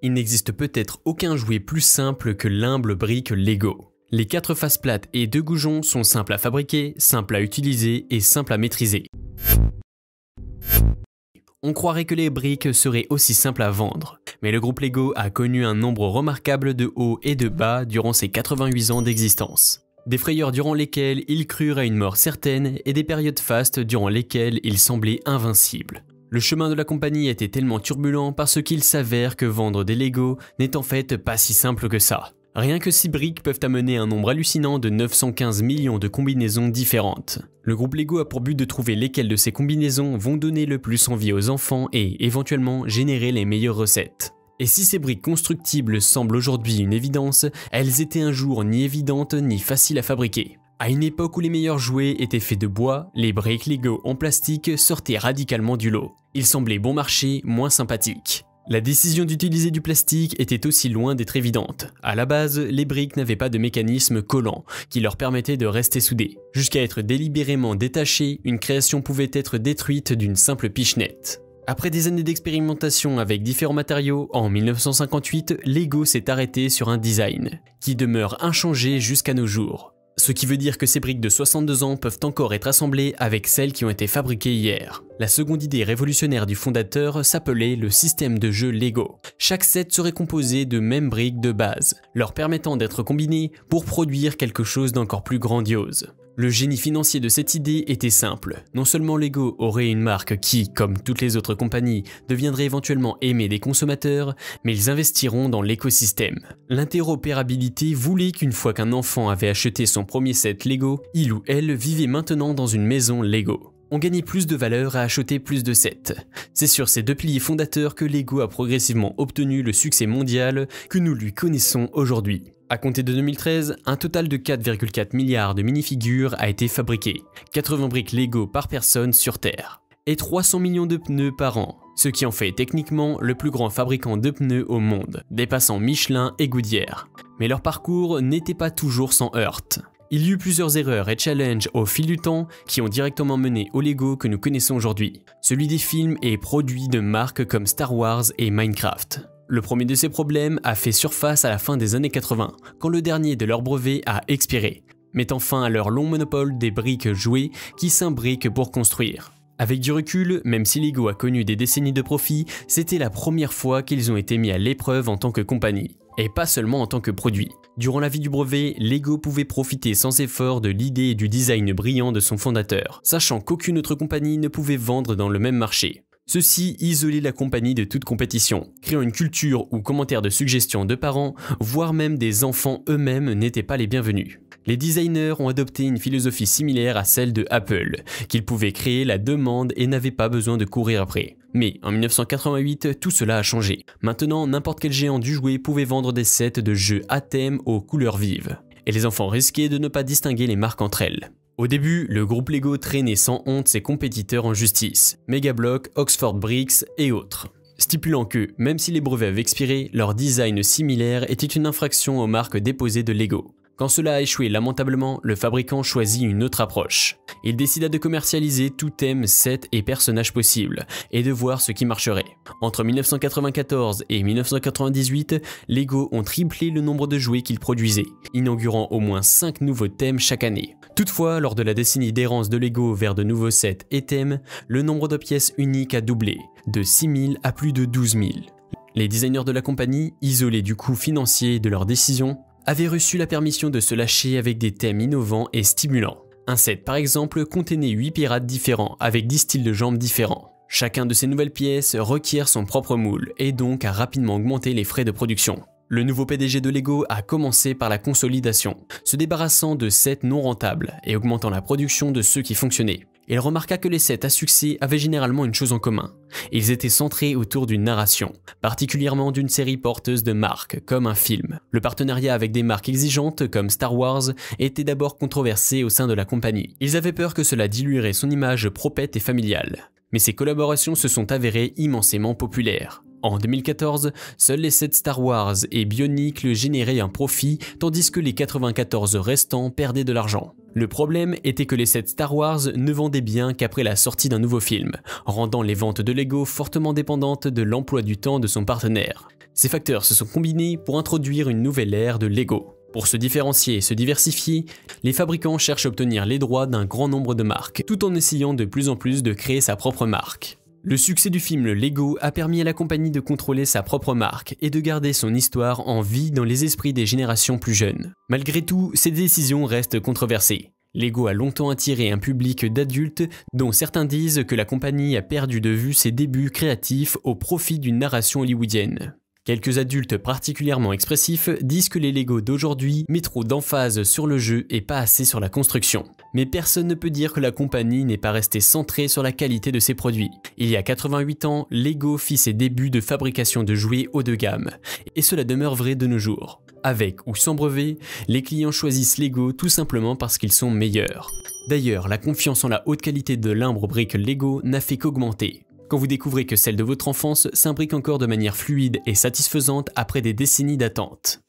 Il n'existe peut-être aucun jouet plus simple que l'humble brique Lego. Les 4 faces plates et 2 goujons sont simples à fabriquer, simples à utiliser et simples à maîtriser. On croirait que les briques seraient aussi simples à vendre, mais le groupe Lego a connu un nombre remarquable de hauts et de bas durant ses 88 ans d'existence. Des frayeurs durant lesquelles ils crurent à une mort certaine et des périodes fastes durant lesquelles ils semblaient invincibles. Le chemin de la compagnie était tellement turbulent parce qu'il s'avère que vendre des Lego n'est en fait pas si simple que ça. Rien que 6 briques peuvent amener un nombre hallucinant de 915 millions de combinaisons différentes. Le groupe Lego a pour but de trouver lesquelles de ces combinaisons vont donner le plus envie aux enfants et, éventuellement, générer les meilleures recettes. Et si ces briques constructibles semblent aujourd'hui une évidence, elles étaient un jour ni évidentes ni faciles à fabriquer. À une époque où les meilleurs jouets étaient faits de bois, les briques Lego en plastique sortaient radicalement du lot. Ils semblaient bon marché, moins sympathiques. La décision d'utiliser du plastique était aussi loin d'être évidente. À la base, les briques n'avaient pas de mécanisme collant qui leur permettait de rester soudées. Jusqu'à être délibérément détachées, une création pouvait être détruite d'une simple pichenette. Après des années d'expérimentation avec différents matériaux, en 1958, Lego s'est arrêté sur un design qui demeure inchangé jusqu'à nos jours. Ce qui veut dire que ces briques de 62 ans peuvent encore être assemblées avec celles qui ont été fabriquées hier. La seconde idée révolutionnaire du fondateur s'appelait le système de jeu Lego. Chaque set serait composé de mêmes briques de base, leur permettant d'être combinées pour produire quelque chose d'encore plus grandiose. Le génie financier de cette idée était simple. Non seulement Lego aurait une marque qui, comme toutes les autres compagnies, deviendrait éventuellement aimée des consommateurs, mais ils investiront dans l'écosystème. L'interopérabilité voulait qu'une fois qu'un enfant avait acheté son premier set Lego, il ou elle vivait maintenant dans une maison Lego. On gagnait plus de valeur à acheter plus de sets. C'est sur ces 2 piliers fondateurs que Lego a progressivement obtenu le succès mondial que nous lui connaissons aujourd'hui. À compter de 2013, un total de 4,4 milliards de minifigures a été fabriqué, 80 briques Lego par personne sur Terre, et 300 millions de pneus par an, ce qui en fait techniquement le plus grand fabricant de pneus au monde, dépassant Michelin et Goodyear. Mais leur parcours n'était pas toujours sans heurts. Il y eut plusieurs erreurs et challenges au fil du temps qui ont directement mené au Lego que nous connaissons aujourd'hui, celui des films et produits de marques comme Star Wars et Minecraft. Le premier de ces problèmes a fait surface à la fin des années 80, quand le dernier de leurs brevets a expiré, mettant fin à leur long monopole des briques jouées qui s'imbriquent pour construire. Avec du recul, même si Lego a connu des décennies de profit, c'était la première fois qu'ils ont été mis à l'épreuve en tant que compagnie, et pas seulement en tant que produit. Durant la vie du brevet, Lego pouvait profiter sans effort de l'idée et du design brillant de son fondateur, sachant qu'aucune autre compagnie ne pouvait vendre dans le même marché. Ceci isolait la compagnie de toute compétition, créant une culture où commentaires de suggestions de parents, voire même des enfants eux-mêmes n'étaient pas les bienvenus. Les designers ont adopté une philosophie similaire à celle de Apple, qu'ils pouvaient créer la demande et n'avaient pas besoin de courir après. Mais en 1988, tout cela a changé. Maintenant, n'importe quel géant du jouet pouvait vendre des sets de jeux à thème aux couleurs vives. Et les enfants risquaient de ne pas distinguer les marques entre elles. Au début, le groupe Lego traînait sans honte ses compétiteurs en justice, Megablock, Oxford Bricks et autres, stipulant que, même si les brevets avaient expiré, leur design similaire était une infraction aux marques déposées de Lego. Quand cela a échoué lamentablement, le fabricant choisit une autre approche. Il décida de commercialiser tout thème, set et personnage possible, et de voir ce qui marcherait. Entre 1994 et 1998, Lego ont triplé le nombre de jouets qu'ils produisaient, inaugurant au moins 5 nouveaux thèmes chaque année. Toutefois, lors de la décennie d'errance de Lego vers de nouveaux sets et thèmes, le nombre de pièces uniques a doublé, de 6 000 à plus de 12 000. Les designers de la compagnie, isolés du coût financier de leurs décisions, avaient reçu la permission de se lâcher avec des thèmes innovants et stimulants. Un set par exemple contenait 8 pirates différents avec 10 styles de jambes différents. Chacun de ces nouvelles pièces requiert son propre moule et donc a rapidement augmenté les frais de production. Le nouveau PDG de Lego a commencé par la consolidation, se débarrassant de sets non rentables et augmentant la production de ceux qui fonctionnaient. Il remarqua que les sets à succès avaient généralement une chose en commun. Ils étaient centrés autour d'une narration, particulièrement d'une série porteuse de marques, comme un film. Le partenariat avec des marques exigeantes, comme Star Wars, était d'abord controversé au sein de la compagnie. Ils avaient peur que cela diluerait son image propre et familiale. Mais ces collaborations se sont avérées immensément populaires. En 2014, seuls les 7 Star Wars et Bionicle généraient un profit, tandis que les 94 restants perdaient de l'argent. Le problème était que les sets Star Wars ne vendaient bien qu'après la sortie d'un nouveau film, rendant les ventes de Lego fortement dépendantes de l'emploi du temps de son partenaire. Ces facteurs se sont combinés pour introduire une nouvelle ère de Lego. Pour se différencier et se diversifier, les fabricants cherchent à obtenir les droits d'un grand nombre de marques, tout en essayant de plus en plus de créer sa propre marque. Le succès du film Lego a permis à la compagnie de contrôler sa propre marque et de garder son histoire en vie dans les esprits des générations plus jeunes. Malgré tout, ces décisions restent controversées. Lego a longtemps attiré un public d'adultes dont certains disent que la compagnie a perdu de vue ses débuts créatifs au profit d'une narration hollywoodienne. Quelques adultes particulièrement expressifs disent que les Lego d'aujourd'hui mettent trop d'emphase sur le jeu et pas assez sur la construction. Mais personne ne peut dire que la compagnie n'est pas restée centrée sur la qualité de ses produits. Il y a 88 ans, Lego fit ses débuts de fabrication de jouets haut de gamme, et cela demeure vrai de nos jours. Avec ou sans brevet, les clients choisissent Lego tout simplement parce qu'ils sont meilleurs. D'ailleurs, la confiance en la haute qualité de l'imbre-brique Lego n'a fait qu'augmenter. Quand vous découvrez que celle de votre enfance s'imbrique encore de manière fluide et satisfaisante après des décennies d'attente.